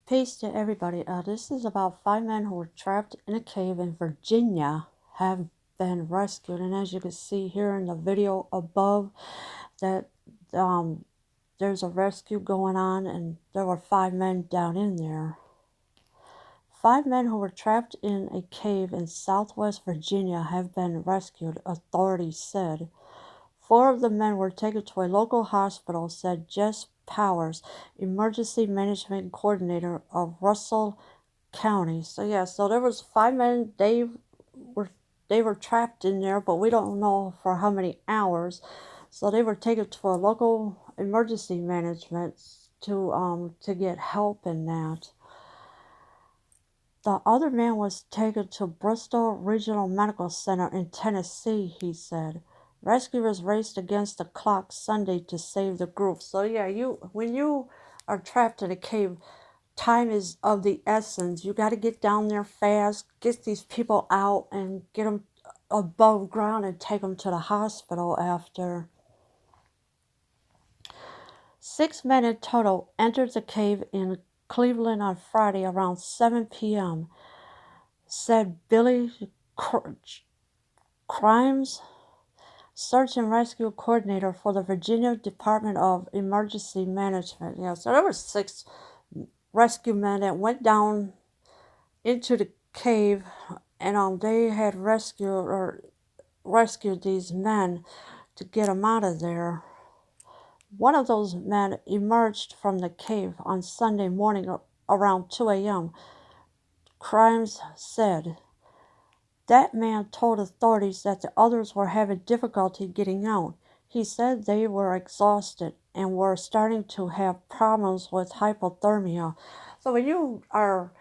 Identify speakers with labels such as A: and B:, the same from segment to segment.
A: Peace to everybody. This is about 5 men who were trapped in a cave in Virginia have been rescued. And as you can see here in the video above, that um, there's a rescue going on, and there were 5 men down in there. 5 men who were trapped in a cave in southwest Virginia have been rescued, authorities said. 4 of the men were taken to a local hospital, said Jess Powers, emergency management coordinator of Russell County. So yeah, so there was 5 men. They were trapped in there, but we don't know for how many hours. So they were taken to a local emergency management to get help in that. The other man was taken to Bristol Regional Medical Center in Tennessee, he said. Rescuers raced against the clock Sunday to save the group. So yeah, when you are trapped in a cave, time is of the essence. You got to get down there fast, get these people out, and get them above ground and take them to the hospital after. 6 men in total entered the cave in Cleveland on Friday around 7 p.m., said Billy Crimes, search and rescue coordinator for the Virginia Department of Emergency Management. Yeah, so there were 6 rescue men that went down into the cave, and they had rescued these men to get them out of there. One of those men emerged from the cave on Sunday morning around 2 a.m., Crimes said. That man told authorities that the others were having difficulty getting out. He said they were exhausted and were starting to have problems with hypothermia. So when you are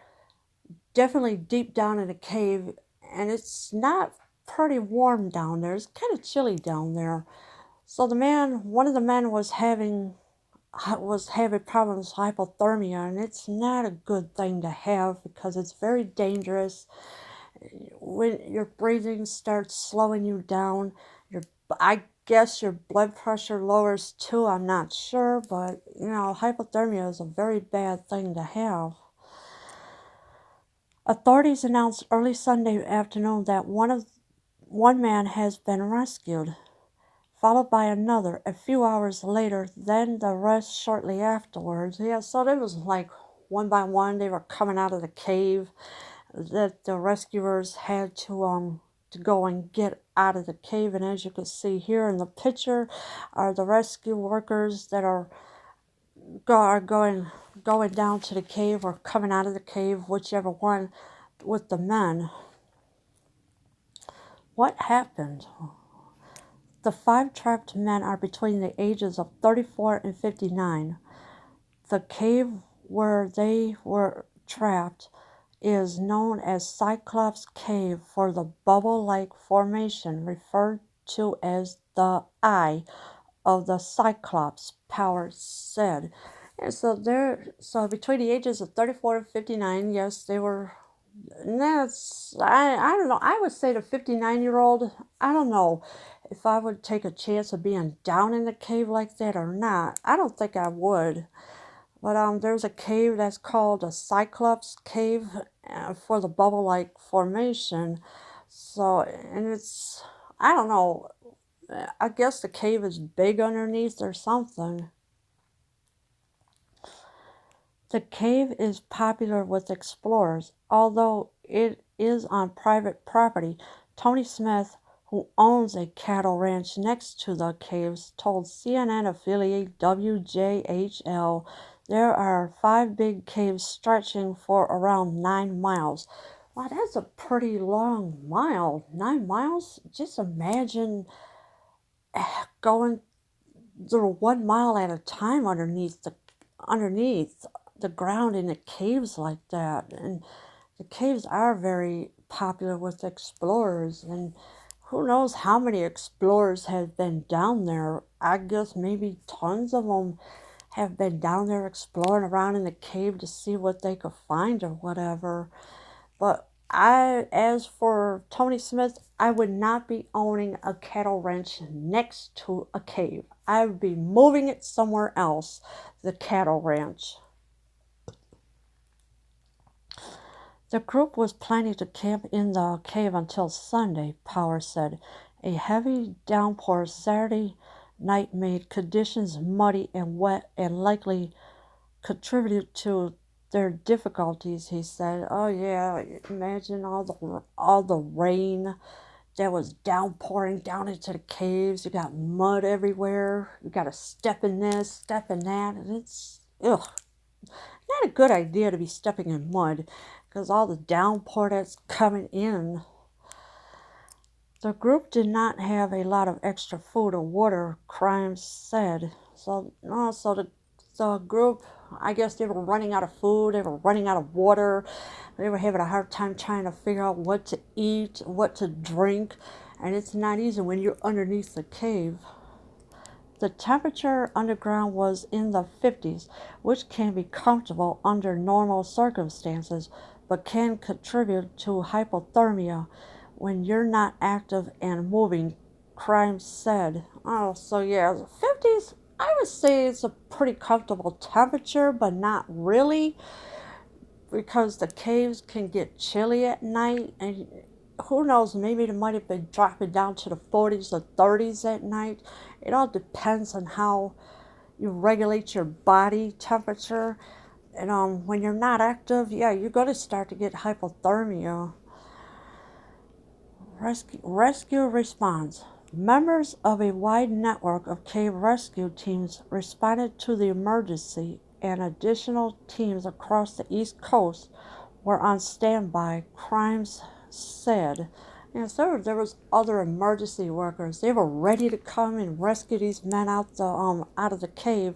A: definitely deep down in a cave and it's not pretty warm down there, it's kind of chilly down there. So one of the men was having problems with hypothermia, and it's not a good thing to have because it's very dangerous. When your breathing starts slowing you down, I guess your blood pressure lowers too. I'm not sure, but hypothermia is a very bad thing to have. Authorities announced early Sunday afternoon that one man has been rescued, followed by another a few hours later, then the rest shortly afterwards. Yeah, so it was like one by one they were coming out of the cave that the rescuers had to go and get out of the cave. And as you can see here in the picture are the rescue workers that are going down to the cave or coming out of the cave, whichever one, with the men. What happened? The 5 trapped men are between the ages of 34 and 59. The cave where they were trapped is known as Cyclops Cave for the bubble-like formation referred to as the Eye of the Cyclops, Powers said. And so between the ages of 34 and 59, yes, they were. And I don't know. I would say the 59-year-old. I don't know if I would take a chance of being down in the cave like that or not. I don't think I would. But there's a cave that's called a Cyclops Cave for the bubble-like formation. So, and I don't know, I guess the cave is big underneath or something. The cave is popular with explorers, although it is on private property. Tony Smith, who owns a cattle ranch next to the caves, told CNN affiliate WJHL there are 5 big caves stretching for around 9 miles. Wow, that's a pretty long mile. 9 miles? Just imagine going through 1 mile at a time underneath the ground in the caves like that. And the caves are very popular with explorers, and who knows how many explorers have been down there. I guess maybe tons of them have been down there exploring around in the cave to see what they could find or whatever. But as for Tony Smith, I would not be owning a cattle ranch next to a cave. I would be moving it somewhere else, the cattle ranch. The group was planning to camp in the cave until Sunday, Power said. A heavy downpour Saturday night made conditions muddy and wet and likely contributed to their difficulties, he said. Oh yeah, imagine all the rain that was downpouring down into the caves. You got mud everywhere. You got to step in this, step in that, and it's not a good idea to be stepping in mud because all the downpour that's coming in. The group did not have a lot of extra food or water, Crimes said. So the group, I guess they were running out of food, they were running out of water, they were having a hard time trying to figure out what to eat, what to drink, and it's not easy when you're underneath the cave. The temperature underground was in the 50s, which can be comfortable under normal circumstances, but can contribute to hypothermia when you're not active and moving, Crimes said. Oh, so yeah, the 50s, I would say it's a pretty comfortable temperature, but not really, because the caves can get chilly at night, and who knows, maybe it might have been dropping down to the 40s or 30s at night. It all depends on how you regulate your body temperature. And when you're not active, yeah, you're going to start to get hypothermia. Rescue response. Members of a wide network of cave rescue teams responded to the emergency, and additional teams across the East Coast were on standby, Crimes said. And so there was other emergency workers. They were ready to come and rescue these men out of the cave,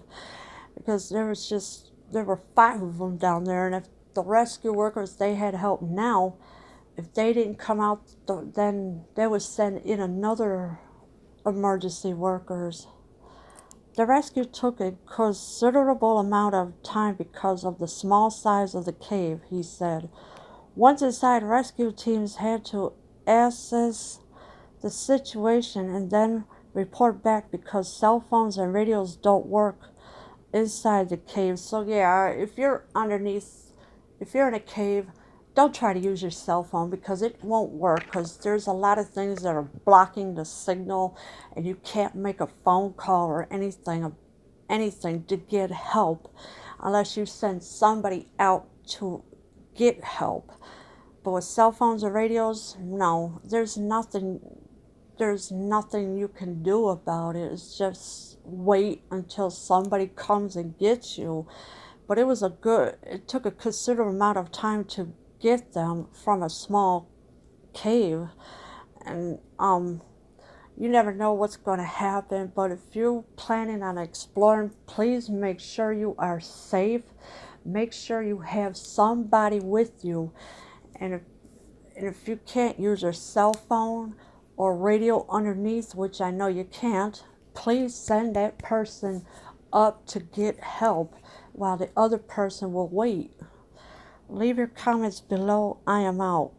A: because there were five of them down there, and if the rescue workers, they had help now, if they didn't come out, then they would send in another emergency workers. The rescue took a considerable amount of time because of the small size of the cave, he said. Once inside, rescue teams had to assess the situation and then report back because cell phones and radios don't work inside the cave. So yeah, if you're in a cave, don't try to use your cell phone because it won't work, because there's a lot of things that are blocking the signal, and you can't make a phone call or anything to get help unless you send somebody out to get help. But with cell phones or radios, no, there's nothing you can do about it. It's just wait until somebody comes and gets you. But it took a considerable amount of time to get them from a small cave. And you never know what's going to happen. But if you're planning on exploring, please make sure you are safe. Make sure you have somebody with you. And if you can't use your cell phone or radio underneath, which I know you can't, please send that person up to get help while the other person will wait. Leave your comments below. I am out.